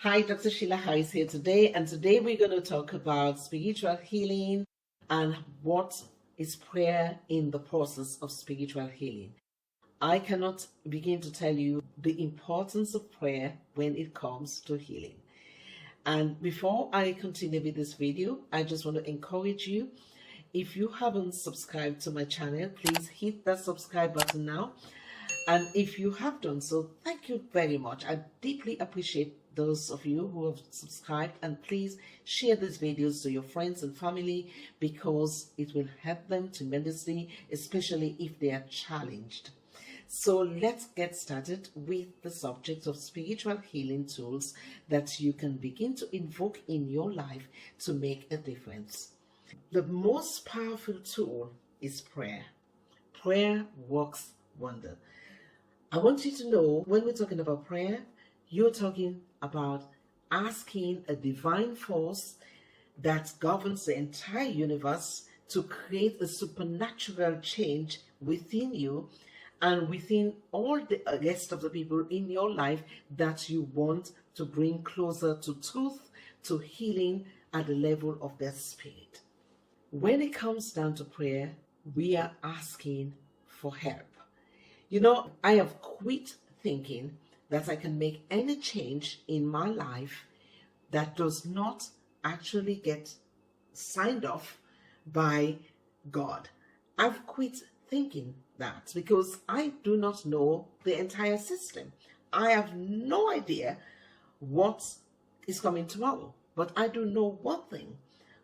Hi, Dr. Sheila Harris here today, and today we're going to talk about spiritual healing and what is prayer in the process of spiritual healing. I cannot begin to tell you the importance of prayer when it comes to healing. And before I continue with this video, I just want to encourage you, if you haven't subscribed to my channel, please hit that subscribe button now. And if you have done so, thank you very much. I deeply appreciate those of you who have subscribed, and please share these videos to your friends and family because it will help them tremendously, especially if they are challenged. So let's get started with the subject of spiritual healing tools that you can begin to invoke in your life to make a difference. The most powerful tool is prayer. Prayer works wonder. I want you to know, when we're talking about prayer, you're talking about asking a divine force that governs the entire universe to create a supernatural change within you and within all the rest of the people in your life that you want to bring closer to truth, to healing at the level of their spirit. When it comes down to prayer, we are asking for help. You know, I have quit thinking that I can make any change in my life that does not actually get signed off by God. I've quit thinking that because I do not know the entire system. I have no idea what is coming tomorrow, but I do know one thing.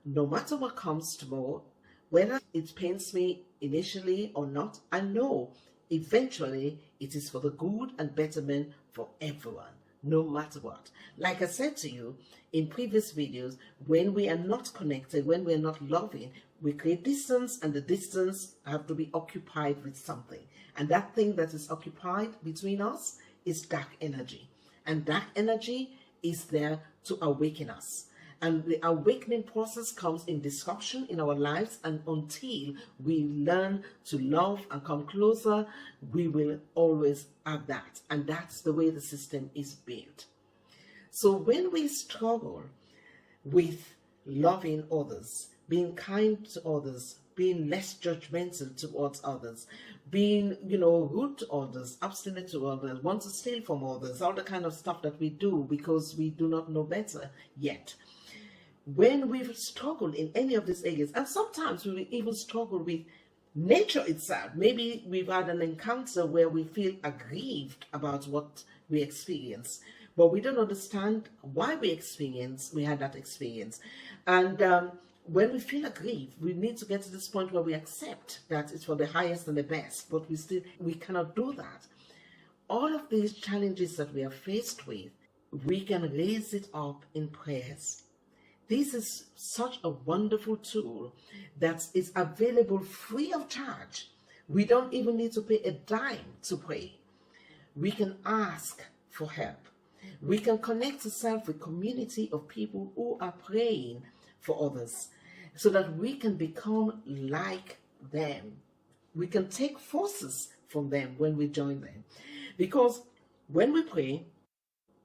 No matter what comes tomorrow, whether it pains me initially or not, I know eventually it is for the good and betterment for everyone, no matter what. Like I said to you in previous videos, when we are not connected, when we are not loving, we create distance, and the distance have to be occupied with something. And that thing that is occupied between us is dark energy. And dark energy is there to awaken us. And the awakening process comes in disruption in our lives, and until we learn to love and come closer, we will always have that. And that's the way the system is built. So when we struggle with loving others, being kind to others, being less judgmental towards others, being, rude to others, obstinate to others, want to steal from others, all the kind of stuff that we do because we do not know better yet. When we've struggled in any of these areas, and sometimes we will even struggle with nature itself. Maybe we've had an encounter where we feel aggrieved about what we experience, but we don't understand why we had that experience. And when we feel aggrieved, we need to get to this point where we accept that it's for the highest and the best, but we cannot do that. All of these challenges that we are faced with, we can raise it up in prayers. This is such a wonderful tool that is available free of charge. We don't even need to pay a dime to pray. We can ask for help. We can connect ourselves with a community of people who are praying for others so that we can become like them. We can take forces from them when we join them. Because when we pray,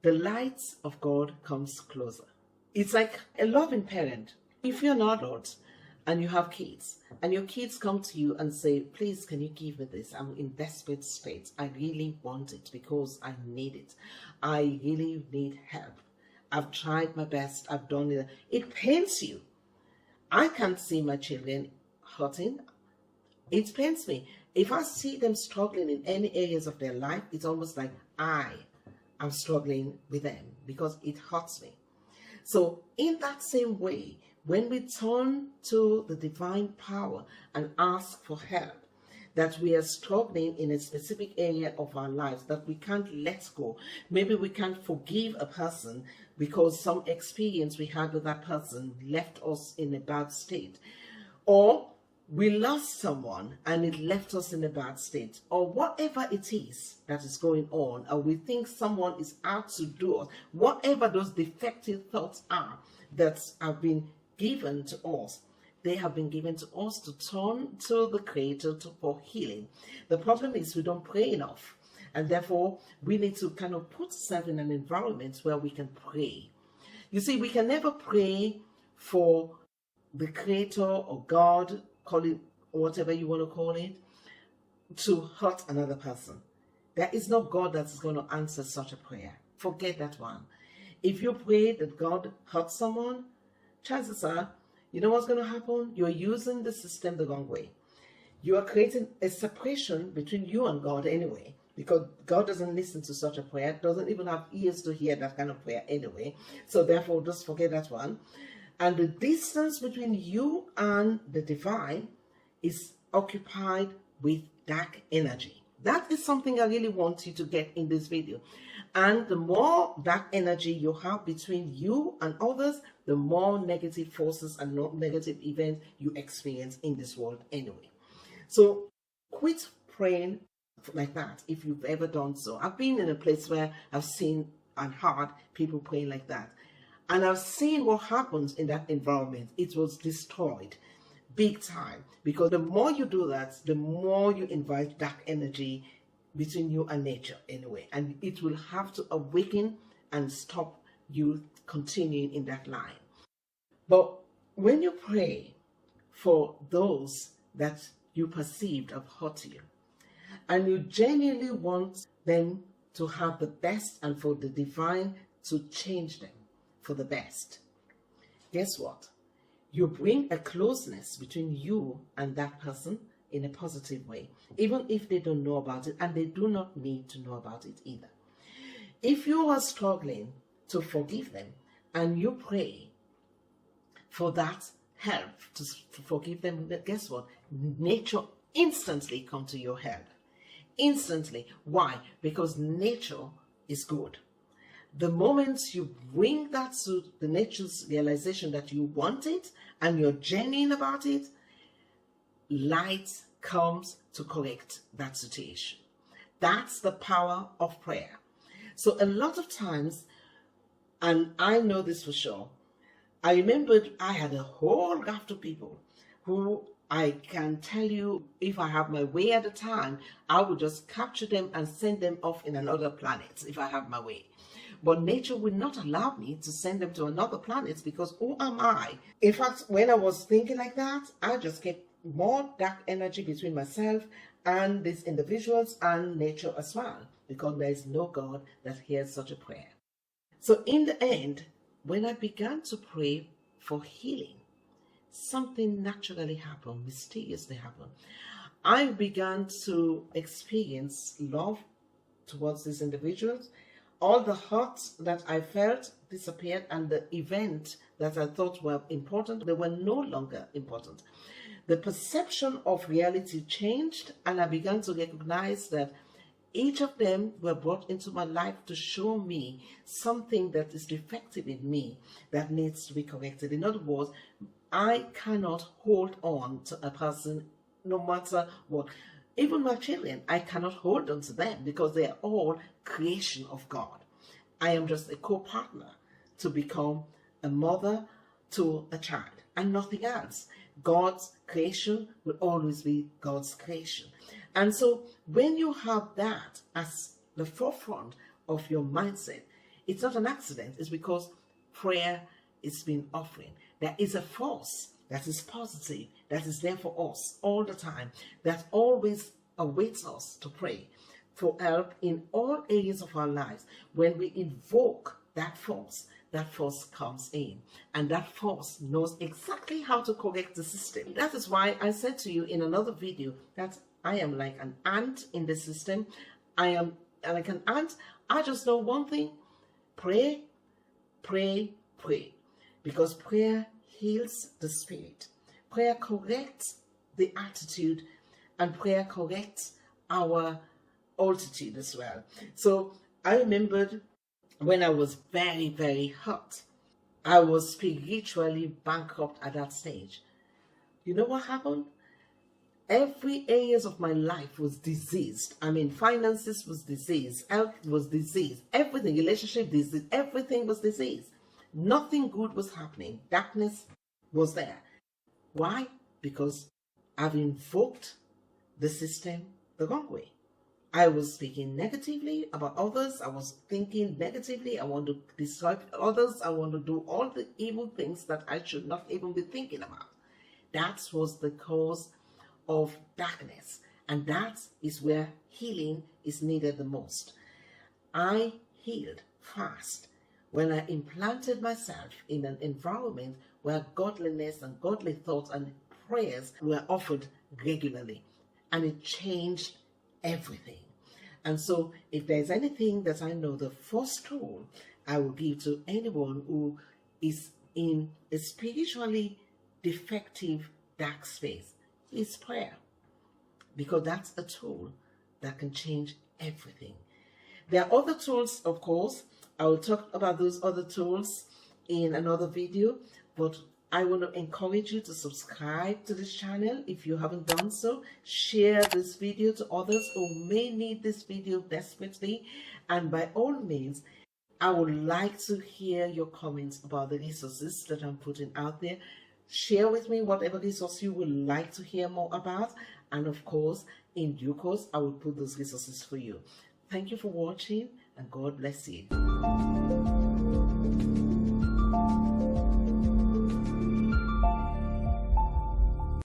the light of God comes closer. It's like a loving parent. If you're an adult and you have kids, and your kids come to you and say, please, can you give me this? I'm in desperate state. I really want it because I need it. I really need help. I've tried my best. I've done it. It pains you. I can't see my children hurting. It pains me. If I see them struggling in any areas of their life, it's almost like I am struggling with them because it hurts me. So in that same way, when we turn to the divine power and ask for help, that we are struggling in a specific area of our lives that we can't let go. Maybe we can't forgive a person because some experience we had with that person left us in a bad state. Or we lost someone and it left us in a bad state, or whatever it is that is going on, or we think someone is out to do us, whatever those defective thoughts are that have been given to us, they have been given to us to turn to the Creator for healing. The problem is we don't pray enough. And therefore, we need to kind of put ourselves in an environment where we can pray. You see, we can never pray for the Creator or God, call it whatever you want to call it, to hurt another person. There is no God that is going to answer such a prayer. Forget that one. If you pray that God hurts someone, chances are, you know what's going to happen? You're using the system the wrong way. You are creating a separation between you and God anyway, because God doesn't listen to such a prayer, doesn't even have ears to hear that kind of prayer anyway. So therefore, just forget that one. And the distance between you and the divine is occupied with dark energy. That is something I really want you to get in this video. And the more dark energy you have between you and others, the more negative forces and negative events you experience in this world anyway. So quit praying like that if you've ever done so. I've been in a place where I've seen and heard people praying like that. And I've seen what happens in that environment. It was destroyed big time. Because the more you do that, the more you invite dark energy between you and nature anyway. And it will have to awaken and stop you continuing in that line. But when you pray for those that you perceived have hurt you, and you genuinely want them to have the best and for the divine to change them for the best, guess what? You bring a closeness between you and that person in a positive way, even if they don't know about it, and they do not need to know about it either. If you are struggling to forgive them and you pray for that help to forgive them, guess what? Nature instantly comes to your help. Instantly. Why? Because nature is good. The moment you bring that to the nature's realization that you want it and you're genuine about it, light comes to correct that situation. That's the power of prayer. So a lot of times, and I know this for sure, I remembered I had a whole raft of people who I can tell you, if I have my way at the time, I would just capture them and send them off in another planet if I have my way. But nature would not allow me to send them to another planet, because who am I? In fact, when I was thinking like that, I just kept more dark energy between myself and these individuals and nature as well, because there is no God that hears such a prayer. So in the end, when I began to pray for healing, something naturally happened, mysteriously happened. I began to experience love towards these individuals. All the hurt that I felt disappeared, and the event that I thought were important, they were no longer important. The perception of reality changed, and I began to recognize that each of them were brought into my life to show me something that is defective in me that needs to be corrected. In other words, I cannot hold on to a person no matter what. Even my children, I cannot hold on to them because they are all creation of God. I am just a co-partner to become a mother to a child and nothing else. God's creation will always be God's creation. And so when you have that as the forefront of your mindset, it's not an accident. It's because prayer is being offering. There is a force that is positive, that is there for us all the time, that always awaits us to pray for help in all areas of our lives. When we invoke that force comes in, and that force knows exactly how to correct the system. That is why I said to you in another video that I am like an ant in the system. I am like an ant. I just know one thing: pray, pray, pray. Because prayer heals the spirit. Prayer corrects the attitude, and prayer corrects our altitude as well. So I remembered when I was very, very hurt, I was spiritually bankrupt at that stage. You know what happened? Every areas of my life was diseased. I mean, finances was diseased, health was diseased, everything, relationship disease, everything was diseased. Nothing good was happening. Darkness was there. Why? Because I've invoked the system the wrong way. I was speaking negatively about others. I was thinking negatively. I want to destroy others. I want to do all the evil things that I should not even be thinking about. That was the cause of darkness. And that is where healing is needed the most. I healed fast when I implanted myself in an environment where godliness and godly thoughts and prayers were offered regularly. And it changed everything. And so, if there's anything that I know, the first tool I will give to anyone who is in a spiritually defective dark space is prayer. Because that's a tool that can change everything. There are other tools, of course. I will talk about those other tools in another video, but I want to encourage you to subscribe to this channel if you haven't done so. Share this video to others who may need this video desperately. And by all means, I would like to hear your comments about the resources that I'm putting out there. Share with me whatever resource you would like to hear more about. And of course, in due course, I will put those resources for you. Thank you for watching, and God bless you.